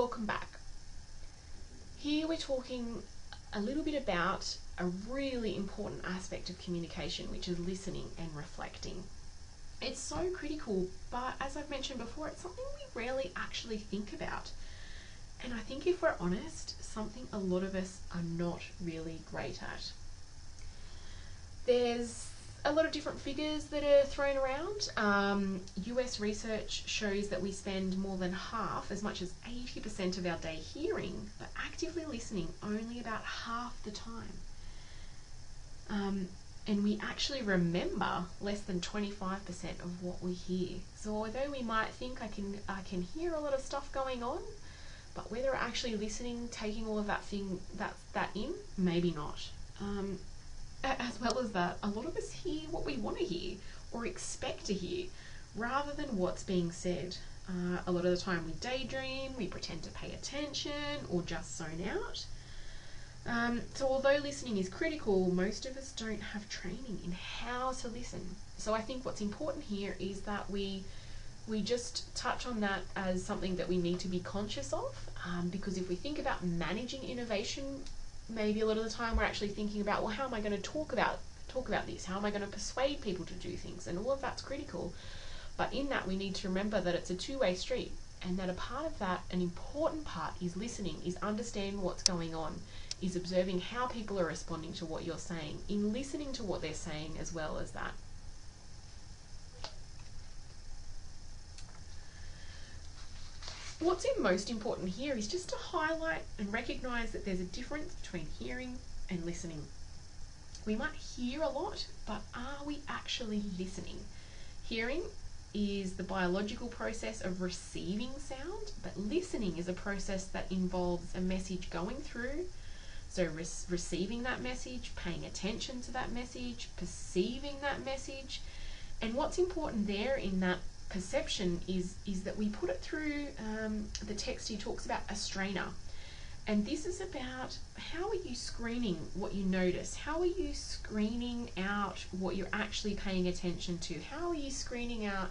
welcome back. Here we're talking a little bit about a really important aspect of communication, which is listening and reflecting. It's so critical, but as I've mentioned before, it's something we rarely actually think about. And I think if we're honest, something a lot of us are not really great at. There's a lot of different figures that are thrown around. US research shows that we spend more than half, as much as 80% of our day hearing, but actively listening only about half the time. And we actually remember less than 25% of what we hear. So although we might think I can hear a lot of stuff going on, but whether we're actually listening, taking all of that in, maybe not. As well as that, a lot of us hear what we want to hear or expect to hear rather than what's being said. A lot of the time we daydream, we pretend to pay attention or just zone out. So although listening is critical, most of us don't have training in how to listen. So I think what's important here is that we just touch on that as something that we need to be conscious of, because if we think about managing innovation, maybe a lot of the time we're actually thinking about, well, how am I going to talk about this? How am I going to persuade people to do things? And all of that's critical. But in that, we need to remember that it's a two-way street, and that a part of that, an important part, is listening, is understanding what's going on, is observing how people are responding to what you're saying, in listening to what they're saying as well as that. What's most important here is just to highlight and recognise that there's a difference between hearing and listening. We might hear a lot, but are we actually listening? Hearing is the biological process of receiving sound, but listening is a process that involves a message going through. So receiving that message, paying attention to that message, perceiving that message. And what's important there in that perception is that we put it through the text. He talks about a strainer, and this is about how are you screening what you notice, how are you screening out what you're actually paying attention to, how are you screening out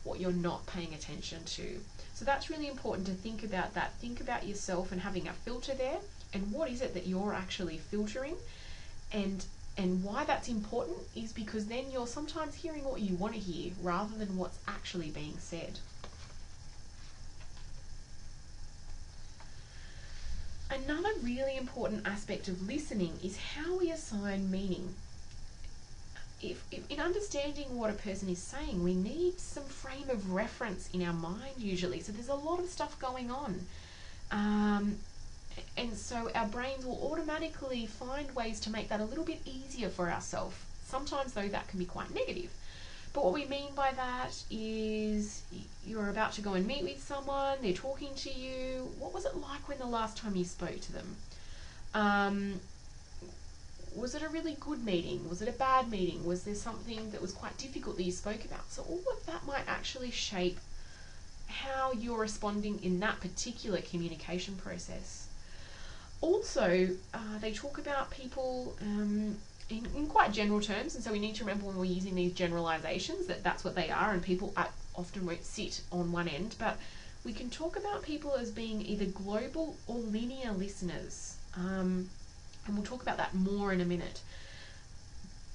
what you're not paying attention to. So that's really important to think about that. Think about yourself and having a filter there, and what is it that you're actually filtering, and why that's important is because then you're sometimes hearing what you want to hear rather than what's actually being said. Another really important aspect of listening is how we assign meaning. If in understanding what a person is saying, we need some frame of reference in our mind usually. So there's a lot of stuff going on. And so our brains will automatically find ways to make that a little bit easier for ourselves. Sometimes, though, that can be quite negative. But what we mean by that is you're about to go and meet with someone, they're talking to you. What was it like when the last time you spoke to them? Was it a really good meeting? Was it a bad meeting? Was there something that was quite difficult that you spoke about? So all of that might actually shape how you're responding in that particular communication process. Also, they talk about people in quite general terms, and so we need to remember when we're using these generalizations that that's what they are, and people often won't sit on one end, but we can talk about people as being either global or linear listeners, and we'll talk about that more in a minute.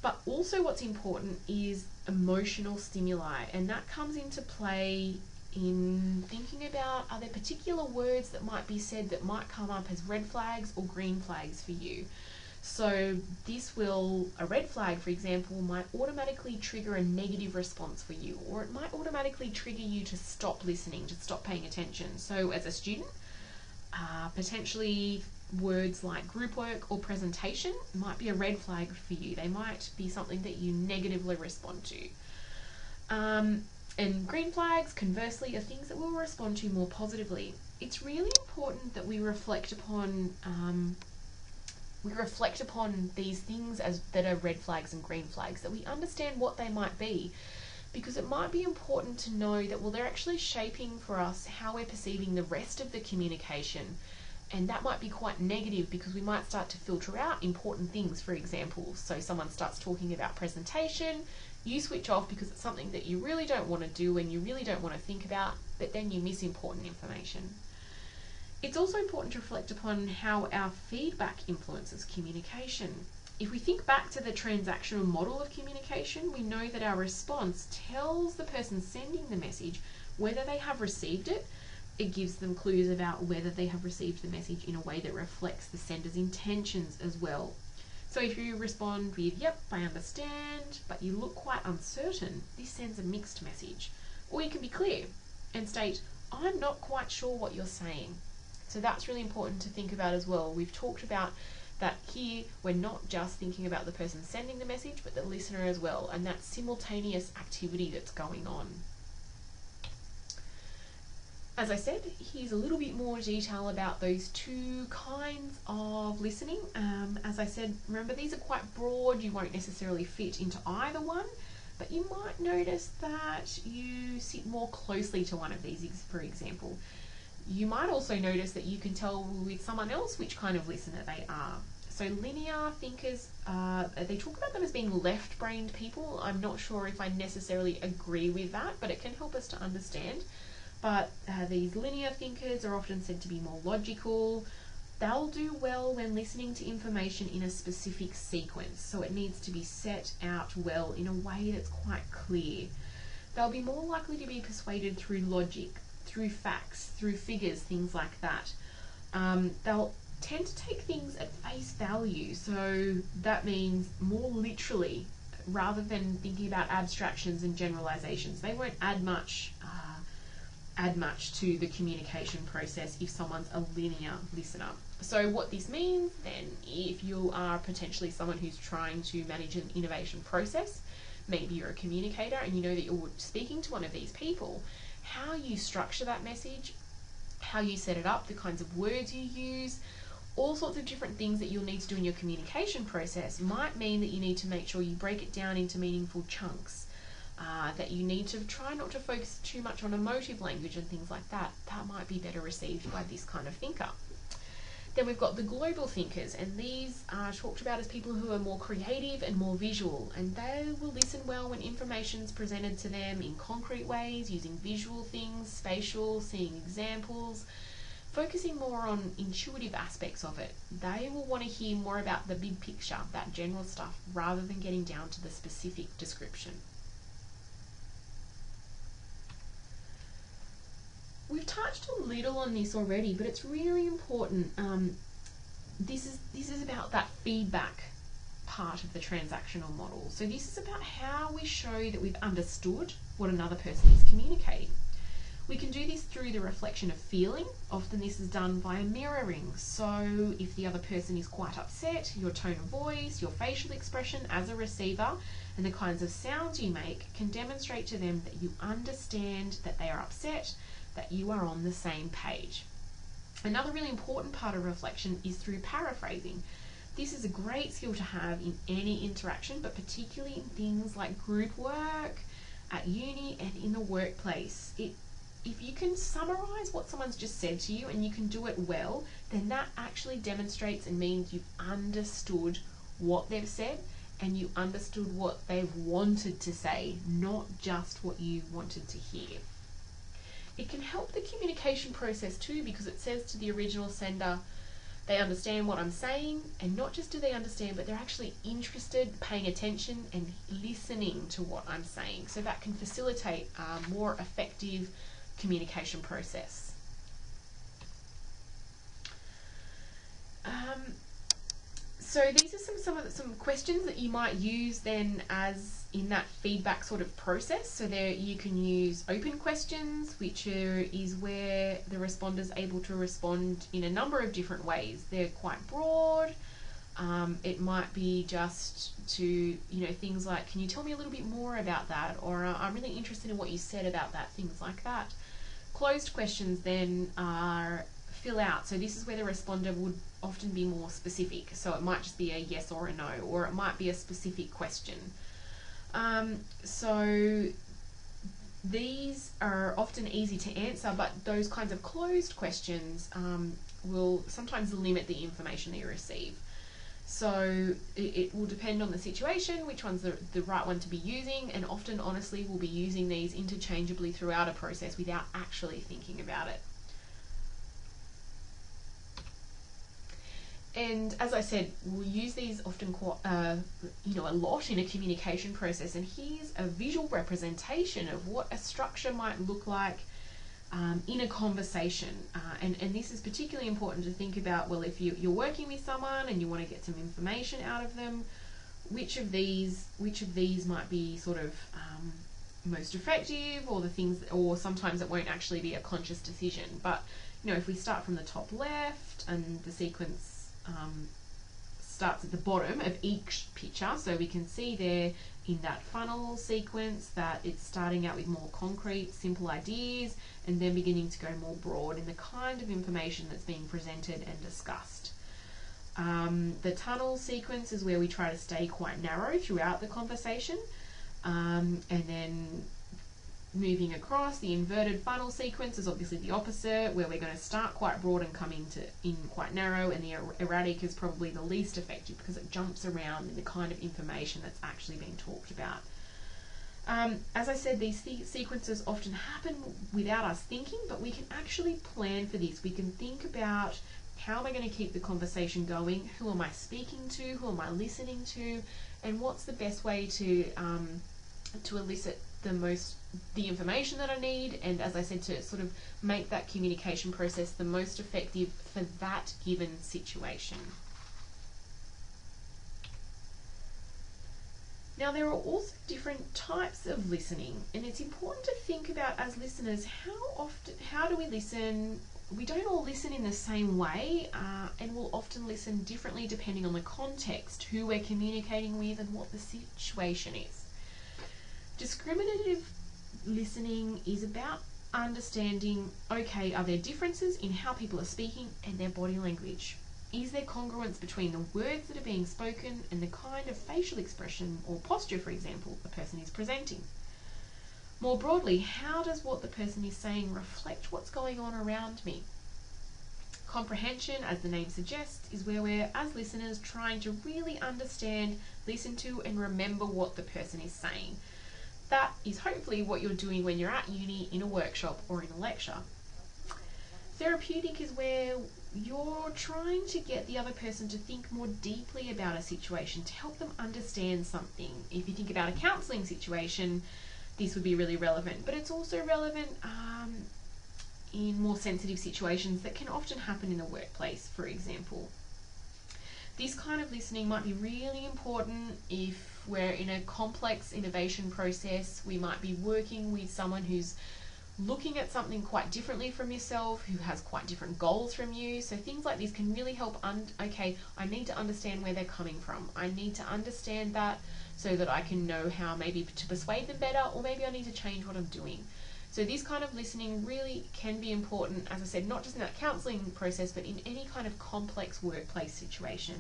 But also what's important is emotional stimuli, and that comes into play in thinking about, are there particular words that might be said that might come up as red flags or green flags for you? So a red flag, for example, might automatically trigger a negative response for you, or it might automatically trigger you to stop listening, to stop paying attention. So as a student, potentially words like group work or presentation might be a red flag for you. They might be something that you negatively respond to. And green flags, conversely, are things that we'll respond to more positively. It's really important that we reflect upon these things that are red flags and green flags, that we understand what they might be, because it might be important to know that, well, they're actually shaping for us how we're perceiving the rest of the communication, and that might be quite negative because we might start to filter out important things, for example. So someone starts talking about presentation, you switch off because it's something that you really don't want to do and you really don't want to think about, but then you miss important information. It's also important to reflect upon how our feedback influences communication. If we think back to the transactional model of communication, we know that our response tells the person sending the message whether they have received it. It gives them clues about whether they have received the message in a way that reflects the sender's intentions as well. So if you respond with, yep, I understand, but you look quite uncertain, this sends a mixed message. Or you can be clear and state, I'm not quite sure what you're saying. So that's really important to think about as well. We've talked about that here, we're not just thinking about the person sending the message, but the listener as well, and that simultaneous activity that's going on. As I said, here's a little bit more detail about those two kinds of listening. As I said, remember these are quite broad, you won't necessarily fit into either one, but you might notice that you sit more closely to one of these, for example. You might also notice that you can tell with someone else which kind of listener they are. So linear thinkers, they talk about them as being left-brained people. I'm not sure if I necessarily agree with that, but it can help us to understand. But these linear thinkers are often said to be more logical. They'll do well when listening to information in a specific sequence, so it needs to be set out well in a way that's quite clear. They'll be more likely to be persuaded through logic, through facts, through figures, things like that. They'll tend to take things at face value, so that means more literally rather than thinking about abstractions and generalizations. They won't add much to the communication process if someone's a linear listener. So what this means then, if you are potentially someone who's trying to manage an innovation process, maybe you're a communicator and you know that you're speaking to one of these people, how you structure that message, how you set it up, the kinds of words you use, all sorts of different things that you'll need to do in your communication process might mean that you need to make sure you break it down into meaningful chunks. That you need to try not to focus too much on emotive language and things like that. That might be better received by this kind of thinker. Then we've got the global thinkers, and these are talked about as people who are more creative and more visual, and they will listen well when information is presented to them in concrete ways, using visual things, spatial, seeing examples, focusing more on intuitive aspects of it. They will want to hear more about the big picture, that general stuff, rather than getting down to the specific description. We've touched a little on this already, but it's really important. This is about that feedback part of the transactional model. So this is about how we show that we've understood what another person is communicating. We can do this through the reflection of feeling. Often this is done via mirroring. So if the other person is quite upset, your tone of voice, your facial expression as a receiver, and the kinds of sounds you make can demonstrate to them that you understand that they are upset, that you are on the same page. Another really important part of reflection is through paraphrasing. This is a great skill to have in any interaction, but particularly in things like group work, at uni, and in the workplace. If you can summarize what someone's just said to you and you can do it well, then that actually demonstrates and means you've understood what they've said and you understood what they've wanted to say, not just what you wanted to hear. It can help the communication process too, because it says to the original sender, they understand what I'm saying, and not just do they understand, but they're actually interested, paying attention and listening to what I'm saying. So that can facilitate a more effective communication process. So these are some questions that you might use then as in that feedback sort of process. So there you can use open questions, which is where the responder is able to respond in a number of different ways. They're quite broad. It might be just to, things like, can you tell me a little bit more about that? Or I'm really interested in what you said about that, things like that. Closed questions then are fill out. So this is where the responder would often be more specific. So it might just be a yes or a no, or it might be a specific question. So these are often easy to answer, but those kinds of closed questions will sometimes limit the information that you receive. So it will depend on the situation, which one's the right one to be using, and often, honestly, we'll be using these interchangeably throughout a process without actually thinking about it. And as I said, we'll use these often a lot in a communication process. And here's a visual representation of what a structure might look like in a conversation. And this is particularly important to think about, well, if you're working with someone and you want to get some information out of them, which of these might be sort of most effective, or the things, or sometimes it won't actually be a conscious decision. But if we start from the top left, and the sequence starts at the bottom of each picture, so we can see there in that funnel sequence that it's starting out with more concrete, simple ideas, and then beginning to go more broad in the kind of information that's being presented and discussed. The tunnel sequence is where we try to stay quite narrow throughout the conversation, and then moving across, the inverted funnel sequence is obviously the opposite, where we're going to start quite broad and come in quite narrow, and the erratic is probably the least effective because it jumps around in the kind of information that's actually being talked about. As I said, these sequences often happen without us thinking, but we can actually plan for this. We can think about, how am I going to keep the conversation going? Who am I speaking to? Who am I listening to? And what's the best way to elicit the information that I need, and as I said, to sort of make that communication process the most effective for that given situation. Now, there are also different types of listening, and it's important to think about, as listeners, how do we listen? We don't all listen in the same way, and we'll often listen differently depending on the context, who we're communicating with, and what the situation is. Discriminative listening is about understanding, okay, are there differences in how people are speaking and their body language? Is there congruence between the words that are being spoken and the kind of facial expression or posture, for example, the person is presenting? More broadly, how does what the person is saying reflect what's going on around me? Comprehension, as the name suggests, is where we're, as listeners, trying to really understand, listen to, and remember what the person is saying. That is hopefully what you're doing when you're at uni, in a workshop, or in a lecture. Therapeutic is where you're trying to get the other person to think more deeply about a situation, to help them understand something. If you think about a counselling situation, this would be really relevant, but it's also relevant in more sensitive situations that can often happen in the workplace, for example. This kind of listening might be really important if we're in a complex innovation process. We might be working with someone who's looking at something quite differently from yourself, who has quite different goals from you. So things like this can really help, okay, I need to understand where they're coming from. I need to understand that so that I can know how maybe to persuade them better, or maybe I need to change what I'm doing. So this kind of listening really can be important, as I said, not just in that counselling process, but in any kind of complex workplace situation.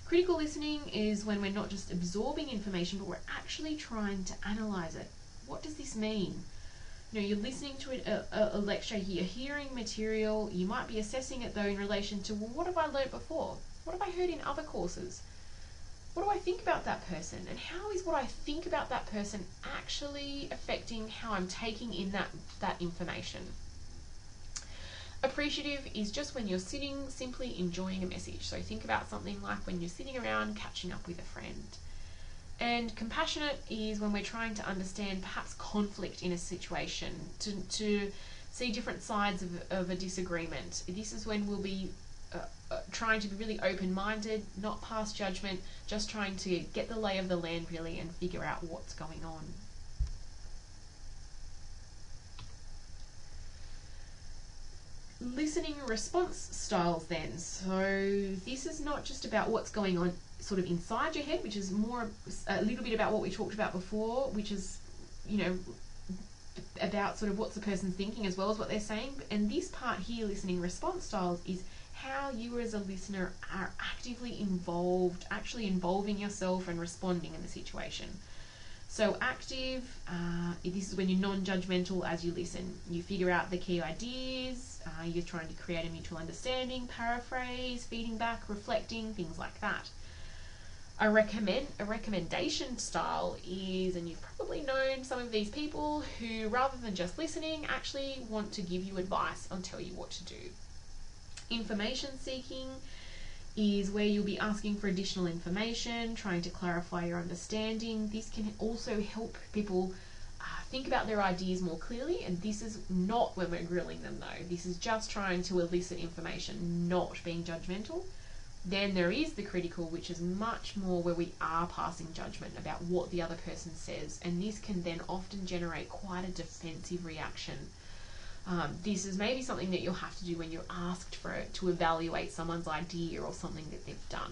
Critical listening is when we're not just absorbing information, but we're actually trying to analyse it. What does this mean? You're listening to a lecture, you're hearing material, you might be assessing it though in relation to, well, what have I learnt before? What have I heard in other courses? What do I think about that person? And how is what I think about that person actually affecting how I'm taking in that information? Appreciative is just when you're sitting, simply enjoying a message. So think about something like when you're sitting around catching up with a friend. And compassionate is when we're trying to understand perhaps conflict in a situation, to see different sides of a disagreement. This is when we'll be trying to be really open-minded, not pass judgment, just trying to get the lay of the land really and figure out what's going on. Listening response styles then. So this is not just about what's going on sort of inside your head, which is more a little bit about what we talked about before, which is, about sort of what's the person thinking as well as what they're saying. And this part here, listening response styles, is how you as a listener are actively involved, actually involving yourself and responding in the situation. So active, this is when you're non-judgmental as you listen. You figure out the key ideas, you're trying to create a mutual understanding, paraphrase, feeding back, reflecting, things like that. A recommendation style is, and you've probably known some of these people who, rather than just listening, actually want to give you advice and tell you what to do. Information seeking is where you'll be asking for additional information, trying to clarify your understanding. This can also help people think about their ideas more clearly, and this is not when we're grilling them though. This is just trying to elicit information, not being judgmental. Then there is the critical, which is much more where we are passing judgment about what the other person says, and this can then often generate quite a defensive reaction. This is maybe something that you'll have to do when you're asked for it to evaluate someone's idea or something that they've done.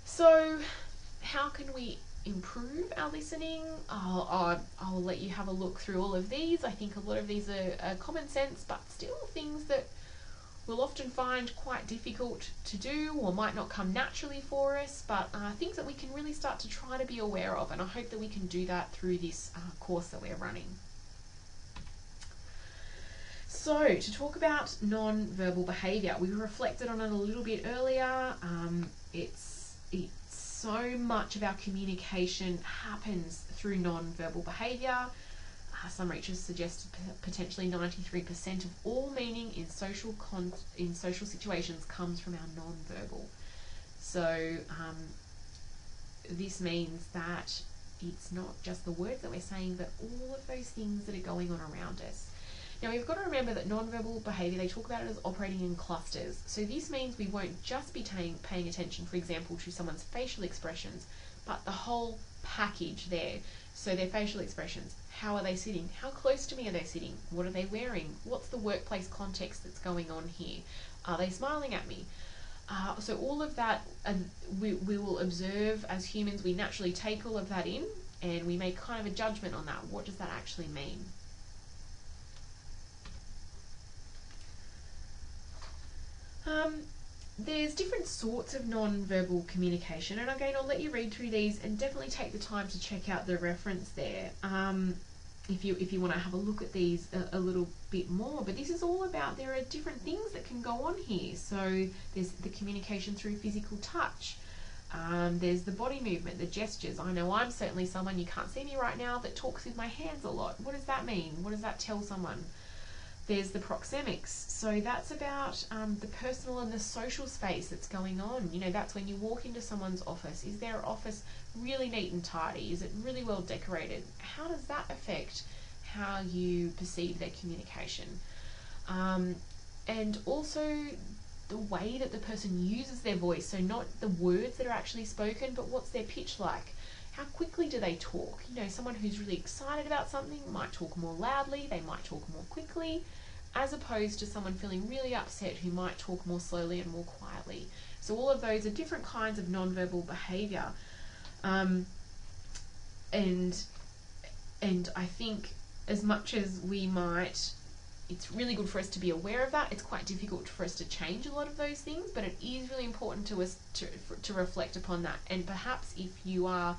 So how can we improve our listening? I'll let you have a look through all of these. I think a lot of these are common sense, but still things that we'll often find quite difficult to do or might not come naturally for us, but things that we can really start to try to be aware of, and I hope that we can do that through this course that we're running. So to talk about non-verbal behaviour, we reflected on it a little bit earlier. It's so much of our communication happens through non-verbal behaviour. Some research suggested potentially 93% of all meaning in social situations comes from our non-verbal. So this means that it's not just the words that we're saying, but all of those things that are going on around us. Now we've got to remember that non-verbal behaviour, they talk about it as operating in clusters. So this means we won't just be paying attention, for example, to someone's facial expressions, but the whole package there. So their facial expressions, how are they sitting? How close to me are they sitting? What are they wearing? What's the workplace context that's going on here? Are they smiling at me? So all of that, we will observe as humans. We naturally take all of that in and we make kind of a judgment on that. What does that actually mean? There's different sorts of non-verbal communication, and again I'll let you read through these and definitely take the time to check out the reference there if you want to have a look at these a little bit more. But this is all about, there are different things that can go on here. So there's the communication through physical touch, there's the body movement, the gestures. I know I'm certainly someone, you can't see me right now, that talks with my hands a lot. What does that mean? What does that tell someone? There's the proxemics, so that's about the personal and the social space that's going on. You know, that's when you walk into someone's office. Is their office really neat and tidy? Is it really well decorated? How does that affect how you perceive their communication? And also the way that the person uses their voice, so not the words that are actually spoken, but what's their pitch like? How quickly do they talk? You know, someone who's really excited about something might talk more loudly, they might talk more quickly, as opposed to someone feeling really upset who might talk more slowly and more quietly. So all of those are different kinds of non-verbal behaviour. And I think as much as we might, it's really good for us to be aware of that. It's quite difficult for us to change a lot of those things, but it is really important to us to reflect upon that. And perhaps if you are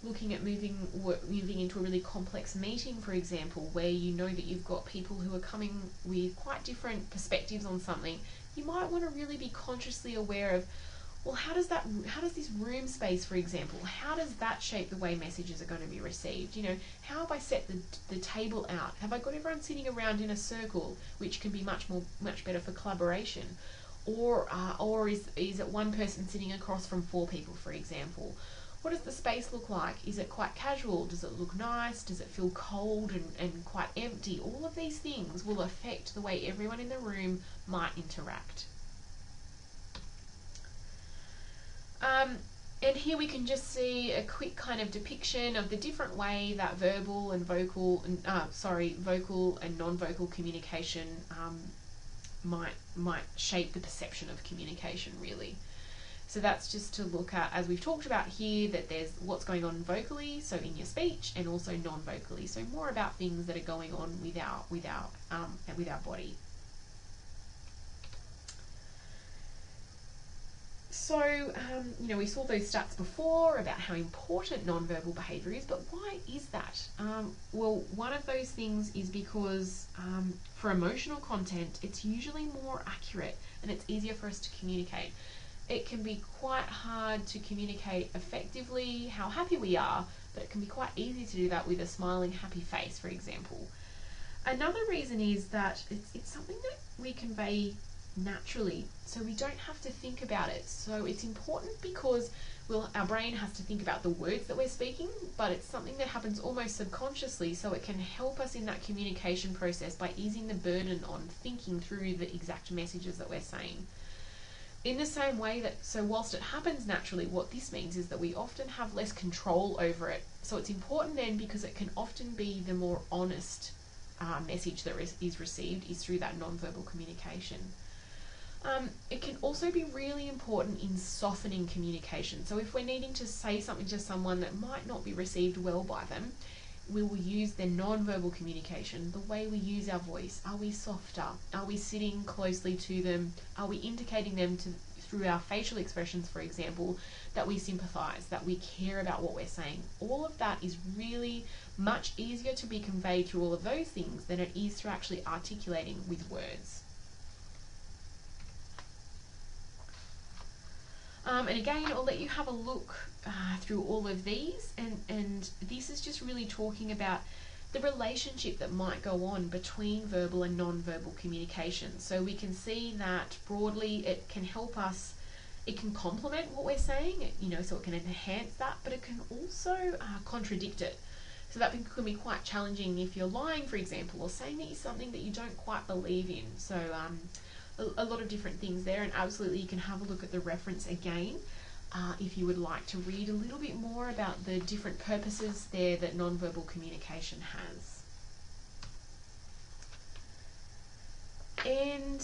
looking at moving into a really complex meeting, for example, where you know that you've got people who are coming with quite different perspectives on something, you might want to really be consciously aware of, well, how does this room space, for example, how does that shape the way messages are going to be received? You know, how have I set the table out? Have I got everyone sitting around in a circle, which can be much better for collaboration? Or is it one person sitting across from 4 people, for example? What does the space look like? Is it quite casual? Does it look nice? Does it feel cold and quite empty? All of these things will affect the way everyone in the room might interact. And here we can just see a quick kind of depiction of the different way that vocal and non-vocal communication might shape the perception of communication, really. So that's just to look at, as we've talked about here, that there's what's going on vocally, so in your speech, and also non-vocally, so more about things that are going on with our body. So, you know, we saw those stats before about how important non-verbal behaviour is, but why is that? Well, one of those things is because for emotional content, it's usually more accurate and it's easier for us to communicate. It can be quite hard to communicate effectively how happy we are, but it can be quite easy to do that with a smiling, happy face, for example. Another reason is that it's something that we convey naturally, so we don't have to think about it. So it's important because our brain has to think about the words that we're speaking, but it's something that happens almost subconsciously, so it can help us in that communication process by easing the burden on thinking through the exact messages that we're saying. In the same way that, so whilst it happens naturally, what this means is that we often have less control over it. So it's important then because it can often be the more honest message that is received is through that non-verbal communication. It can also be really important in softening communication. So if we're needing to say something to someone that might not be received well by them, we will use their non-verbal communication, the way we use our voice. Are we softer? Are we sitting closely to them? Are we indicating them through our facial expressions, for example, that we sympathise, that we care about what we're saying? All of that is really much easier to be conveyed through all of those things than it is through actually articulating with words. And again, I'll let you have a look through all of these, and this is just really talking about the relationship that might go on between verbal and non-verbal communication. So we can see that broadly it can help us, it can complement what we're saying, so it can enhance that, but it can also contradict it. So that can be quite challenging if you're lying, for example, or saying that you're something that you don't quite believe in. So a lot of different things there, and absolutely you can have a look at the reference again if you would like to read a little bit more about the different purposes there that non-verbal communication has. And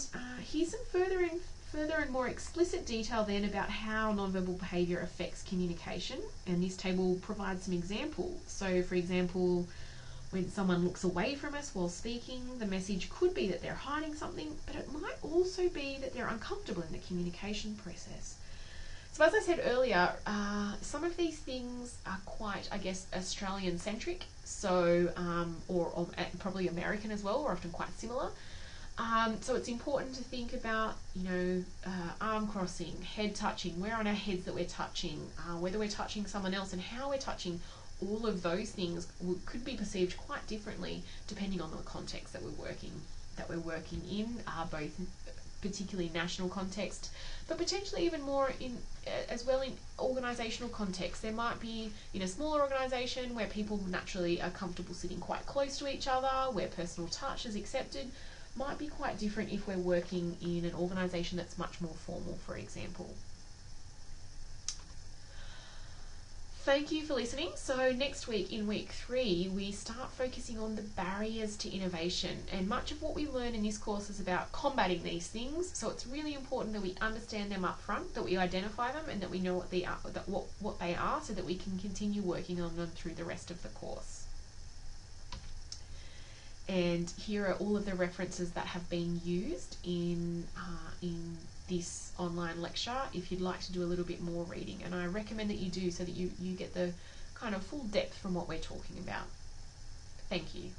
here's some further and more explicit detail then about how non-verbal behaviour affects communication, and this table provides some examples. So for example, when someone looks away from us while speaking, the message could be that they're hiding something, but it might also be that they're uncomfortable in the communication process. So as I said earlier, some of these things are quite, I guess, Australian-centric, so or probably American as well, or often quite similar. So it's important to think about, arm crossing, head touching, where on our heads that we're touching, whether we're touching someone else and how we're touching. All of those things could be perceived quite differently depending on the context that we're working in, both particularly national context, but potentially even more in as well in organisational context. There might be in a smaller organisation where people naturally are comfortable sitting quite close to each other, where personal touch is accepted. Might be quite different if we're working in an organisation that's much more formal, for example. Thank you for listening. So next week, in week 3, we start focusing on the barriers to innovation, and much of what we learn in this course is about combating these things. So it's really important that we understand them up front, that we identify them, and that we know what they are, so that we can continue working on them through the rest of the course. And here are all of the references that have been used in this online lecture if you'd like to do a little bit more reading, and I recommend that you do so that you get the kind of full depth from what we're talking about. Thank you.